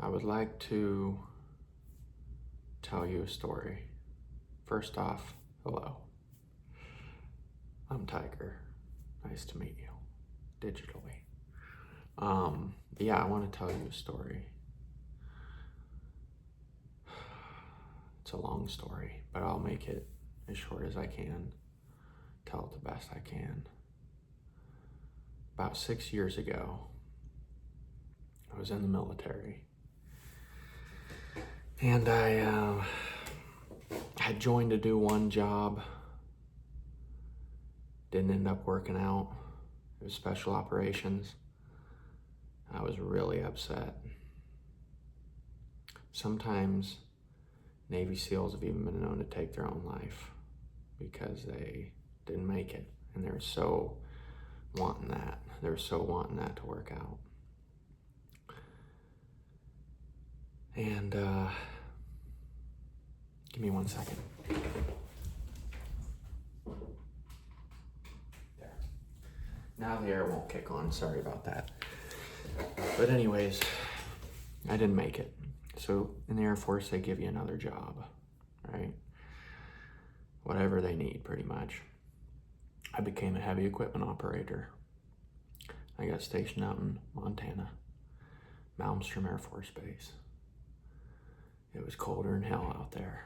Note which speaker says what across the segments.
Speaker 1: I would like to tell you a story. First off, hello. I'm Tiger. Nice to meet you digitally. Yeah, I want to tell you a story. It's a long story, but I'll make it as short as I can. Tell it the best I can. About 6 years ago, I was in the military. And I had joined to do one job. Didn't end up working out. It was special operations. I was really upset. Sometimes Navy SEALs have even been known to take their own life because they didn't make it. And they were so wanting that. They were so wanting that to work out. And give me 1 second. There. Now the air won't kick on. Sorry about that. But anyways, I didn't make it. So in the Air Force, they give you another job, right? Whatever they need, pretty much. I became a heavy equipment operator. I got stationed out in Montana, Malmstrom Air Force Base. It was colder than hell out there.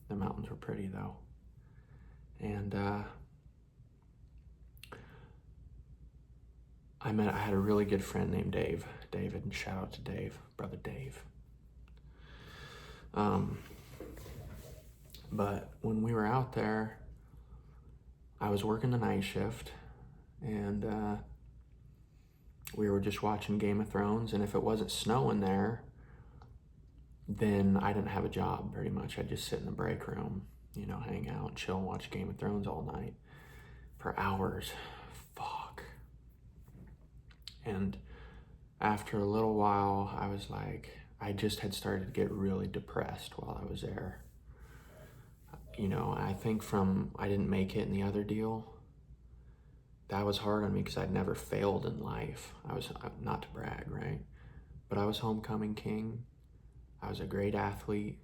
Speaker 1: The mountains were pretty though. And I had a really good friend named David, and shout out to Dave, brother Dave. But when we were out there, I was working the night shift, and we were just watching Game of Thrones, and if it wasn't snowing there, then I didn't have a job, pretty much. I'd just sit in the break room, hang out, chill, and watch Game of Thrones all night for hours. Fuck. And after a little while, I was like, I just had started to get really depressed while I was there. I think I didn't make it in the other deal. That was hard on me because I'd never failed in life. I was, not to brag, right? But I was homecoming king. I was a great athlete.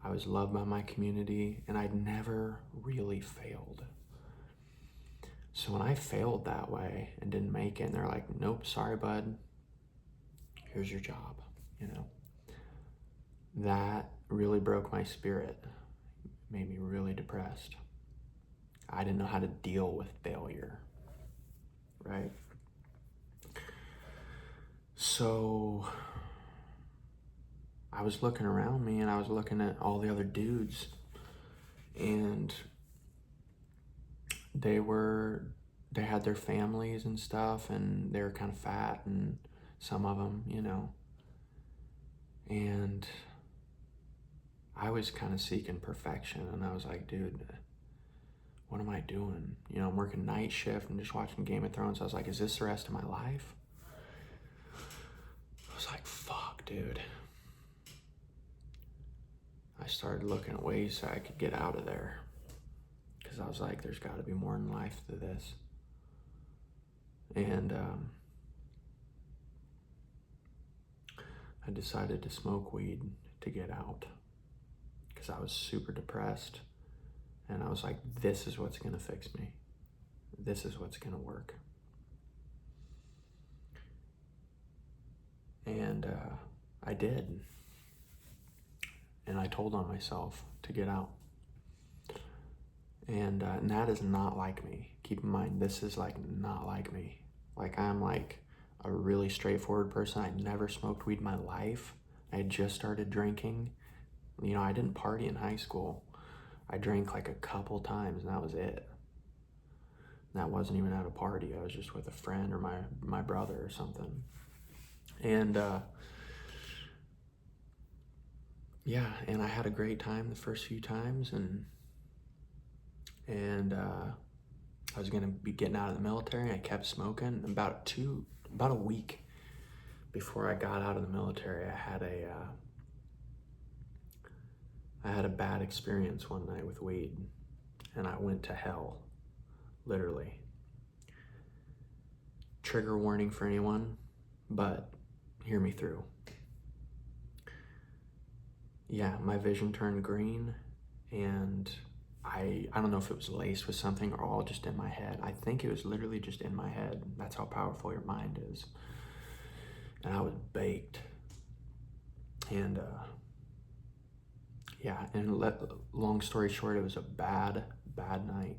Speaker 1: I was loved by my community, and I'd never really failed. So when I failed that way and didn't make it, and they're like, nope, sorry, bud. Here's your job, That really broke my spirit. Made me really depressed. I didn't know how to deal with failure, right? So I was looking around me, and I was looking at all the other dudes, and they had their families and stuff, and they were kind of fat, and some of them, and I was kind of seeking perfection, and I was like, dude, what am I doing? I'm working night shift and just watching Game of Thrones. I was like, is this the rest of my life? I was like, fuck, dude. I started looking at ways so I could get out of there, because I was like, there's got to be more in life to this. And I decided to smoke weed to get out, because I was super depressed, and I was like, this is what's gonna fix me. This is what's gonna work. And I did. And I told on myself to get out. And that is not like me. Keep in mind, this is not like me. I'm a really straightforward person. I never smoked weed in my life. I had just started drinking. I didn't party in high school. I drank a couple times, and that was it. And that wasn't even at a party. I was just with a friend or my brother or something. And yeah, and I had a great time the first few times, and I was gonna be getting out of the military, and I kept smoking. About a week before I got out of the military, I had a bad experience one night with weed, and I went to hell, literally. Trigger warning for anyone, but hear me through. yeah, my vision turned green, and I don't know if it was laced with something or all just in my head. I think it was literally just in my head. That's how powerful your mind is. And I was baked. And yeah, and long story short, it was a bad night.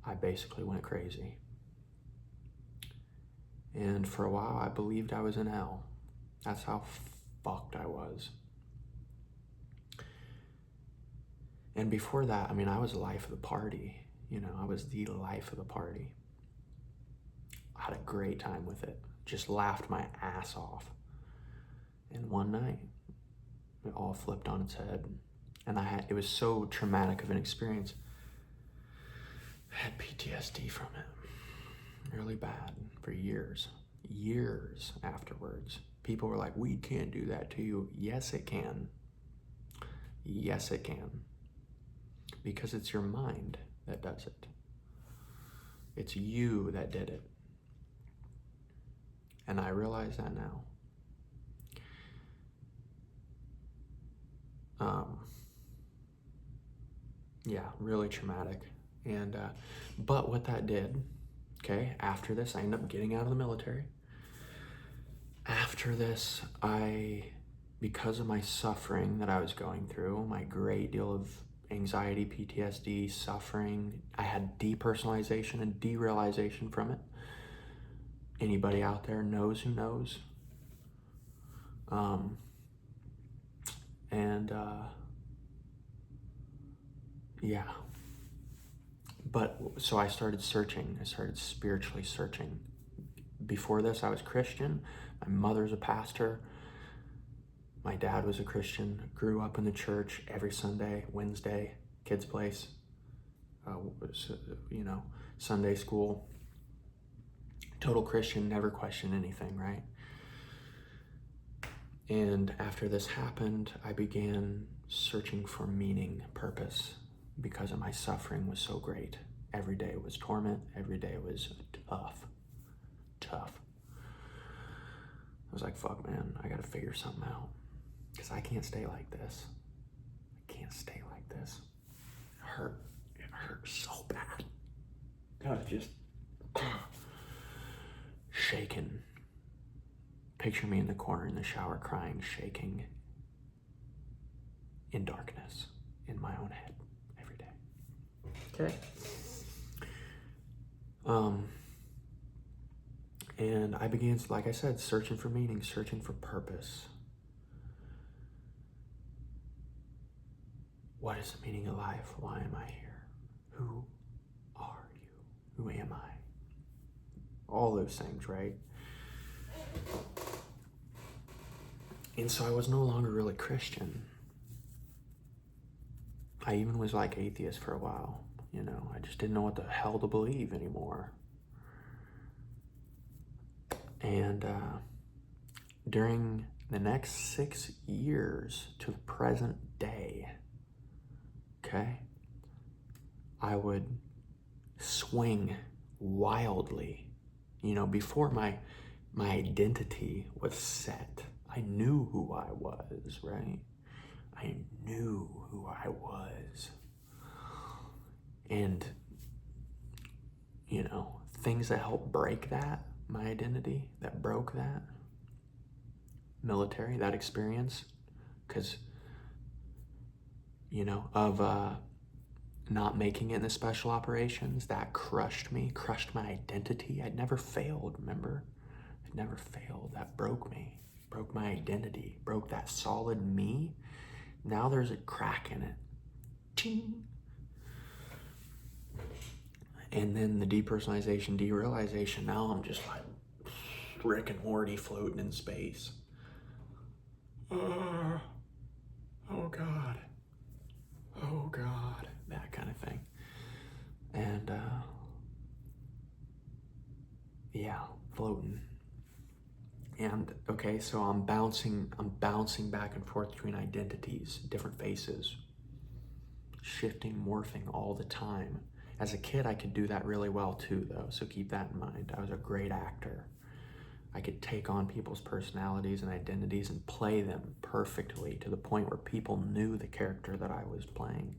Speaker 1: I basically went crazy. And for a while, I believed I was in hell. That's how fucked I was. And before that, I mean, I was the life of the party. You know, I was the life of the party. I had a great time with it. Just laughed my ass off. And one night, it all flipped on its head. And it was so traumatic of an experience. I had PTSD from it. Really bad for years. Years afterwards. People were like, we can't do that to you. Yes, it can. Yes, it can. Because it's your mind that does it. It's you that did it. And I realize that now. Yeah, really traumatic. And but what that did, okay, after this, I ended up getting out of the military. After this, because of my suffering that I was going through, my great deal of anxiety, PTSD, suffering, I had depersonalization and derealization from it. Anybody out there knows who knows. Yeah. But so I started searching. I started spiritually searching. Before this, I was Christian. My mother's a pastor. My dad was a Christian. Grew up in the church every Sunday, Wednesday, kids' place, Sunday school. Total Christian, never questioned anything, right? And after this happened, I began searching for meaning, purpose, because of my suffering was so great. Every day was torment. Every day was tough. I was like, fuck, man, I gotta figure something out. Because I can't stay like this. I can't stay like this. It hurt so bad. I was just shaking. Picture me in the corner in the shower crying, shaking in darkness in my own head every day. Okay. And I began, like I said, searching for meaning, searching for purpose. What is the meaning of life? Why am I here? Who are you? Who am I? All those things, right? And so I was no longer really Christian. I even was like atheist for a while. I just didn't know what the hell to believe anymore. And during the next 6 years to the present day, okay, I would swing wildly. Before my identity was set, I knew who I was, right? I knew who I was. And, things that helped break that, my identity, that broke that, military, that experience, because, of not making it in the special operations, that crushed me, crushed my identity. I'd never failed, remember? I'd never failed. That broke me, broke my identity, broke that solid me. Now there's a crack in it. Ching. And then the depersonalization, derealization, now I'm just like Rick and Morty floating in space. Oh God. Oh God. That kind of thing. And yeah, floating. And okay, so I'm bouncing back and forth between identities, different faces, shifting, morphing all the time. As a kid, I could do that really well too, though, so keep that in mind. I was a great actor. I could take on people's personalities and identities and play them perfectly to the point where people knew the character that I was playing.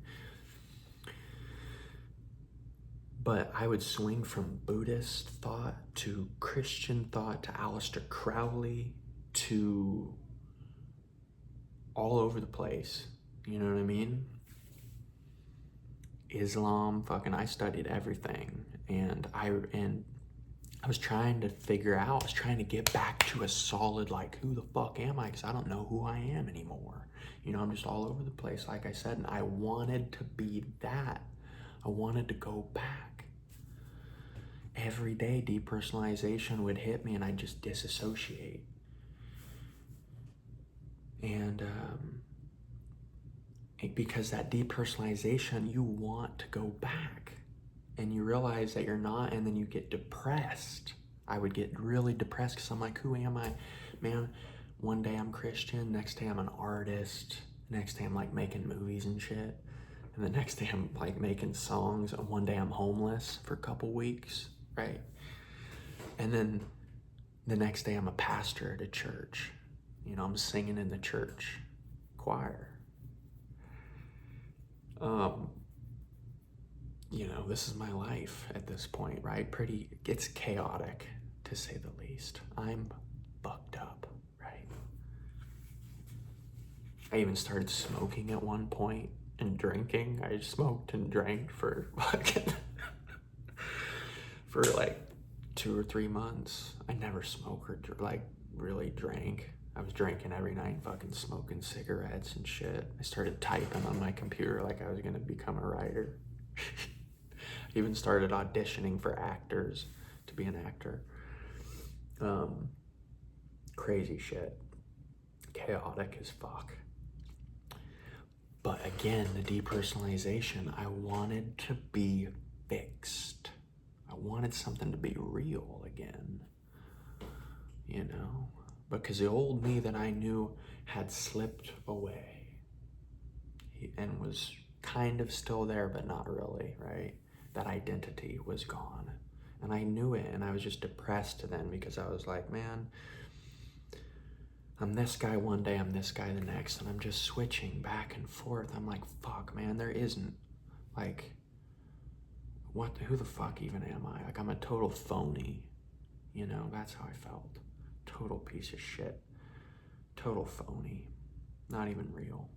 Speaker 1: But I would swing from Buddhist thought to Christian thought to Aleister Crowley to all over the place. You know what I mean? Islam, I studied everything. And I was trying to figure out, I was trying to get back to a solid, like, who the fuck am I? Because I don't know who I am anymore. You know, I'm just all over the place, like I said, and I wanted to be that. I wanted to go back. Every day, depersonalization would hit me and I'd just disassociate. And because that depersonalization, you want to go back. And you realize that you're not, and then you get depressed. I would get really depressed because I'm like, who am I? Man, one day I'm Christian, next day I'm an artist, next day I'm like making movies and shit, and the next day I'm like making songs, and one day I'm homeless for a couple weeks, right? And then the next day I'm a pastor at a church. You know, I'm singing in the church choir. You know, this is my life at this point, right? It's chaotic, to say the least. I'm fucked up, right? I even started smoking at one point and drinking. I smoked and drank for for like 2 or 3 months. I never smoked or really drank. I was drinking every night, fucking smoking cigarettes and shit. I started typing on my computer like I was gonna become a writer. Even started auditioning for actors to be an actor. Crazy shit. Chaotic as fuck. But again, the depersonalization, I wanted to be fixed. I wanted something to be real again. You know? Because the old me that I knew had slipped away and was kind of still there, but not really, right? That identity was gone. And I knew it, and I was just depressed then because I was like, man, I'm this guy one day, I'm this guy the next, and I'm just switching back and forth. I'm like, fuck, man, there isn't, like, who the fuck even am I? Like, I'm a total phony, you know? That's how I felt. Total piece of shit. Total phony. Not even real.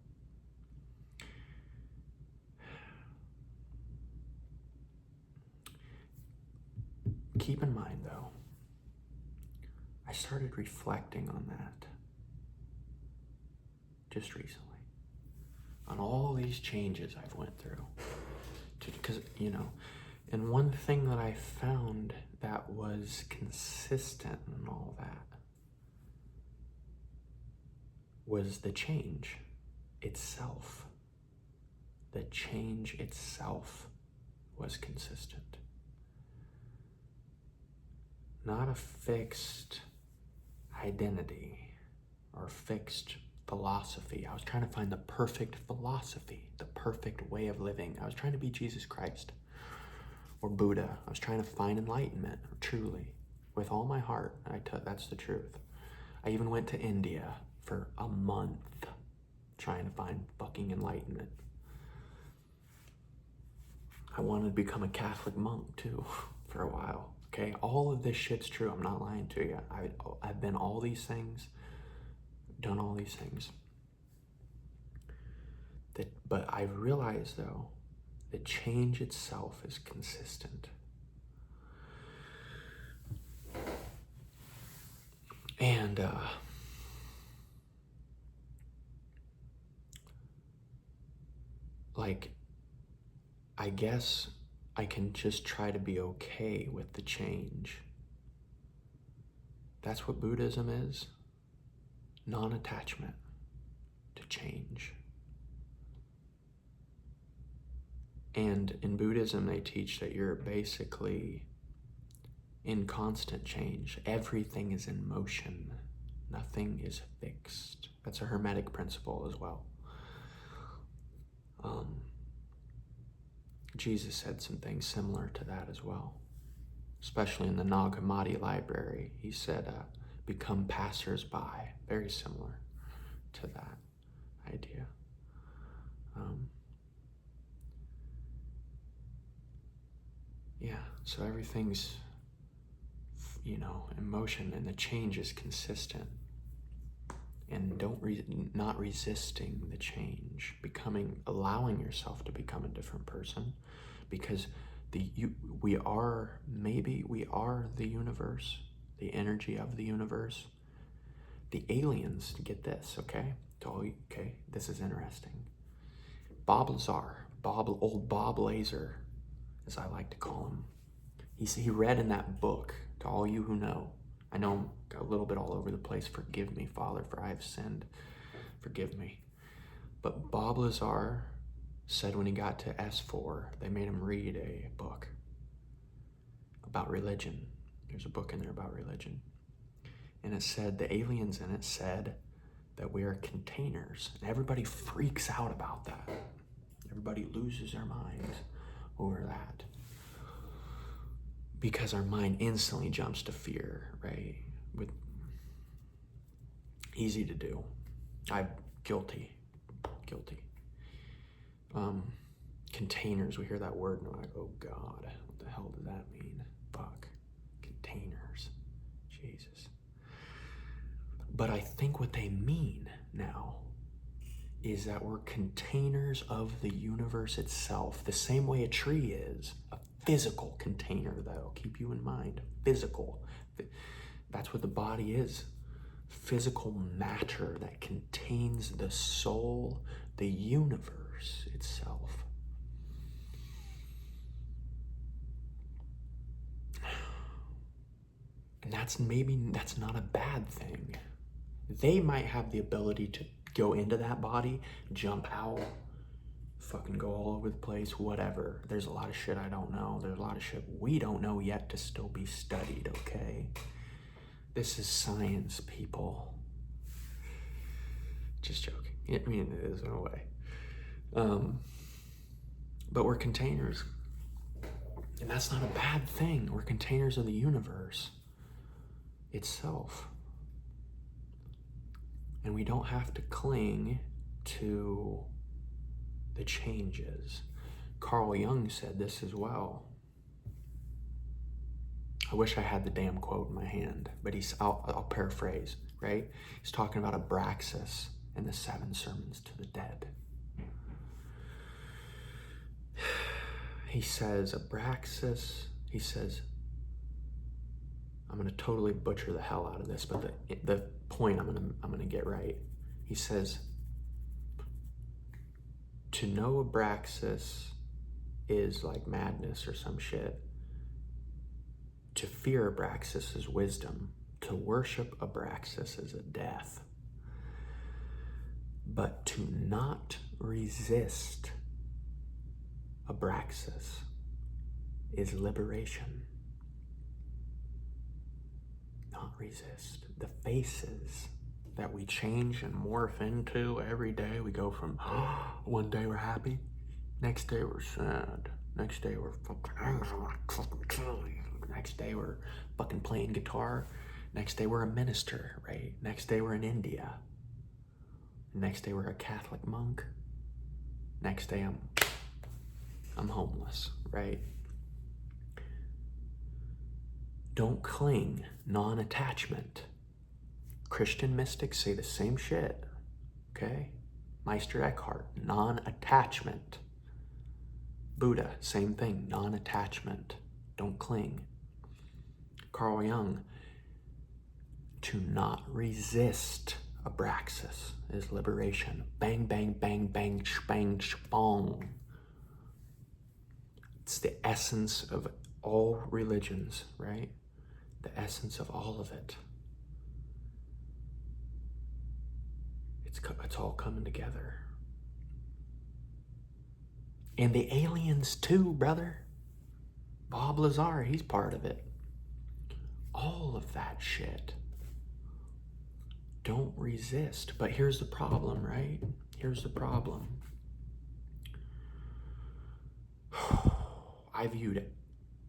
Speaker 1: Keep in mind, though, I started reflecting on that just recently, on all these changes I've went through. Because, you know, and one thing that I found that was consistent in all that was the change itself. The change itself was consistent. Not a fixed identity or fixed philosophy. I was trying to find the perfect philosophy, the perfect way of living. I was trying to be Jesus Christ or Buddha. I was trying to find enlightenment, truly, with all my heart. That's the truth. I even went to India for a month trying to find fucking enlightenment. I wanted to become a Catholic monk too for a while. Okay, all of this shit's true. I'm not lying to you. I've been all these things, done all these things. But I realized, though, that change itself is consistent. And I guess I can just try to be okay with the change. That's what Buddhism is. Non-attachment to change. And in Buddhism, they teach that you're basically in constant change. Everything is in motion. Nothing is fixed. That's a Hermetic principle as well. Jesus said some things similar to that as well, especially in the Nag Hammadi library. He said, become passers-by. Very similar to that idea. Yeah, so everything's, in motion, and the change is consistent. And not resisting the change, allowing yourself to become a different person, because we are the universe, the energy of the universe. The aliens, get this, okay? Okay, this is interesting. Bob Lazar, old Bob Lazar, as I like to call him. He read in that book, to all you who know. I know I'm a little bit all over the place. Forgive me, Father, for I have sinned. Forgive me. But Bob Lazar said when he got to S4, they made him read a book about religion. There's a book in there about religion. And it said, the aliens in it said that we are containers. And everybody freaks out about that. Everybody loses their minds over that. Because our mind instantly jumps to fear, right? Easy to do. I'm guilty. Containers, we hear that word and we're like, oh God, what the hell does that mean? Fuck. Containers. Jesus. But I think what they mean now is that we're containers of the universe itself, the same way a tree is. A physical container, that'll keep you in mind. Physical. That's what the body is. Physical matter that contains the soul, the universe itself. And that's not a bad thing. They might have the ability to go into that body, jump out, fucking go all over the place, whatever. There's a lot of shit I don't know. There's a lot of shit we don't know yet to still be studied, okay? This is science, people. Just joking. I mean, it is in a way. But we're containers. And that's not a bad thing. We're containers of the universe itself. And we don't have to cling to the changes. Carl Jung said this as well. I wish I had the damn quote in my hand, but I'll paraphrase, right? He's talking about Abraxas in the 7 Sermons to the Dead. He says, I'm going to totally butcher the hell out of this, but the point I'm going to get right. He says, to know Abraxas is like madness or some shit. To fear Abraxas is wisdom. To worship Abraxas is a death. But to not resist Abraxas is liberation. Not resist. The faces that we change and morph into every day, we go from one day we're happy, next day we're sad, next day we're fucking angry, next day we're fucking playing guitar, next day we're a minister, right? Next day we're in India, next day we're a Catholic monk, next day I'm homeless, right? Don't cling, non-attachment. Christian mystics say the same shit, okay? Meister Eckhart, non-attachment. Buddha, same thing, non-attachment. Don't cling. Carl Jung, to not resist Abraxas is liberation. Bang, bang, bang, bang, bang, bong. It's the essence of all religions, right? The essence of all of it. It's all coming together. And the aliens too, brother. Bob Lazar, he's part of it. All of that shit. Don't resist. But here's the problem, right? Here's the problem. I viewed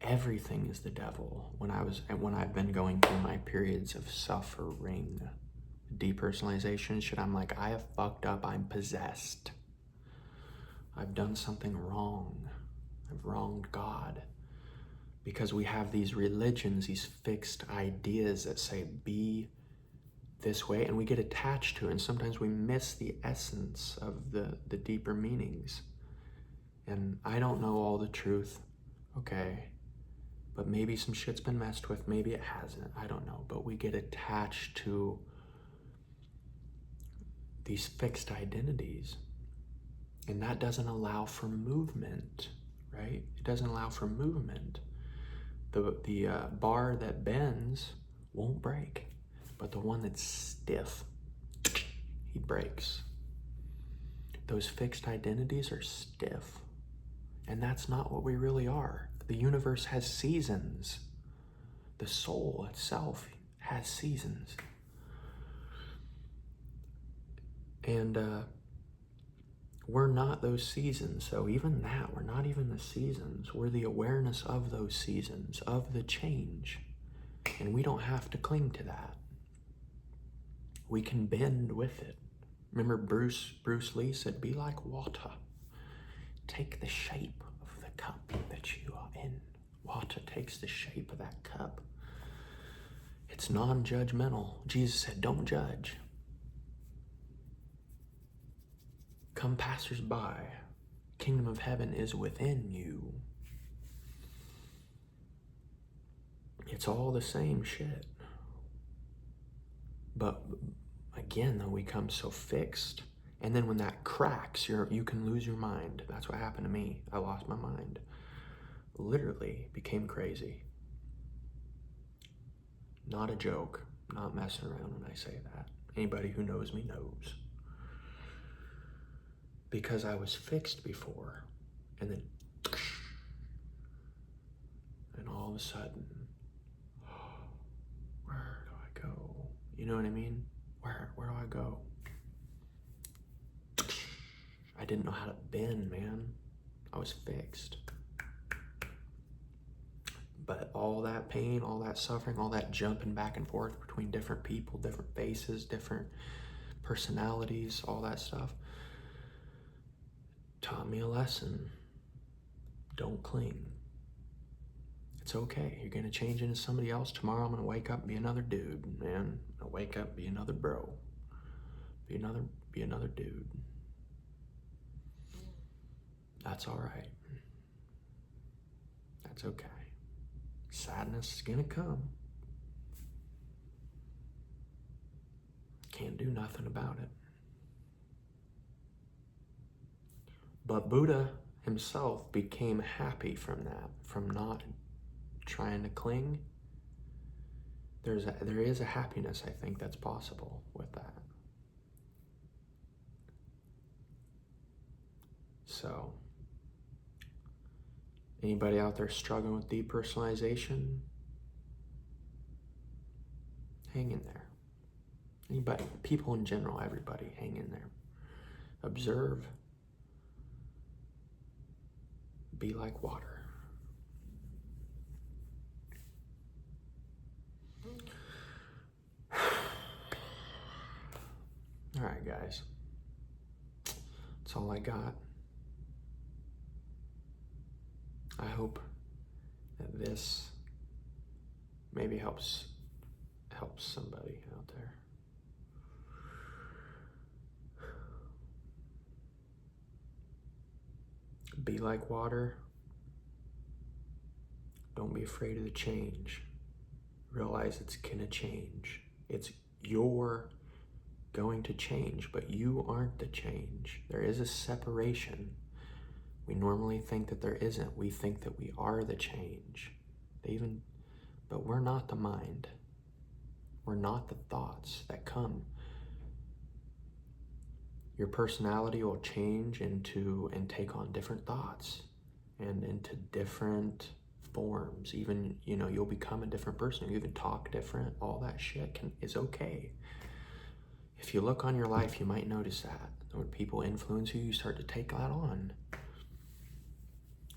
Speaker 1: everything is the devil. When I've been going through my periods of suffering, depersonalization shit, I'm like, I have fucked up, I'm possessed. I've done something wrong. I've wronged God. Because we have these religions, these fixed ideas that say, be this way, and we get attached to it, and sometimes we miss the essence of the deeper meanings. And I don't know all the truth, okay, but maybe some shit's been messed with, maybe it hasn't, I don't know, but we get attached to these fixed identities, and that doesn't allow for movement, right? It doesn't allow for movement. The bar that bends won't break, but the one that's stiff, he breaks. Those fixed identities are stiff, and that's not what we really are. The universe has seasons. The soul itself has seasons. And we're not those seasons. So even that, we're not even the seasons. We're the awareness of those seasons, of the change. And we don't have to cling to that. We can bend with it. Remember Bruce Lee said, be like water. Take the shape of the cup that you are in. Water takes the shape of that cup. It's non-judgmental. Jesus said, don't judge. Come passers-by. Kingdom of heaven is within you. It's all the same shit. But again, though, we become so fixed. And then when that cracks, you can lose your mind. That's what happened to me. I lost my mind. Literally became crazy. Not a joke. Not messing around when I say that. Anybody who knows me knows. Because I was fixed before. And then, and all of a sudden, where do I go? You know what I mean? Where do I go? I didn't know how to bend, man. I was fixed. But all that pain, all that suffering, all that jumping back and forth between different people, different faces, different personalities, all that stuff, taught me a lesson. Don't cling. It's okay. You're gonna change into somebody else. Tomorrow I'm gonna wake up and be another dude, man. I'll wake up, be another bro. Be another dude. That's all right. That's okay. Sadness is gonna come. Can't do nothing about it. But Buddha himself became happy from that, from not trying to cling. There is a happiness, I think, that's possible with that. So, anybody out there struggling with depersonalization? Hang in there. Anybody, people in general, everybody, hang in there. Observe. Be like water. All right, guys. That's all I got. I hope that this maybe helps somebody out there. Be like water. Don't be afraid of the change. Realize it's gonna change. You're going to change, but you aren't the change. There is a separation. We normally think that there isn't. We think that we are the change. But we're not the mind. We're not the thoughts that come. Your personality will change into and take on different thoughts and into different forms. Even, you'll become a different person. You even talk different. All that shit is okay. If you look on your life, you might notice that. When people influence you, you start to take that on.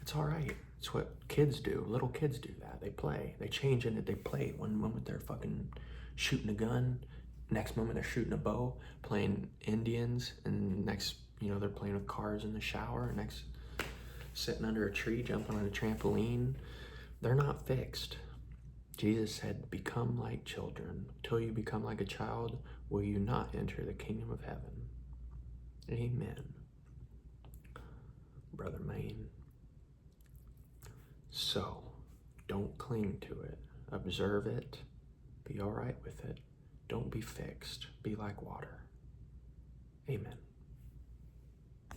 Speaker 1: It's all right. It's what kids do. Little kids do that. They play. They change in it. They play. One moment they're fucking shooting a gun. Next moment they're shooting a bow, playing Indians. And next, they're playing with cars in the shower. Next, sitting under a tree, jumping on a trampoline. They're not fixed. Jesus said, become like children. Till you become like a child, will you not enter the kingdom of heaven? Amen. Brother Maine. So, don't cling to it. Observe it. Be all right with it. Don't be fixed. Be like water. Amen.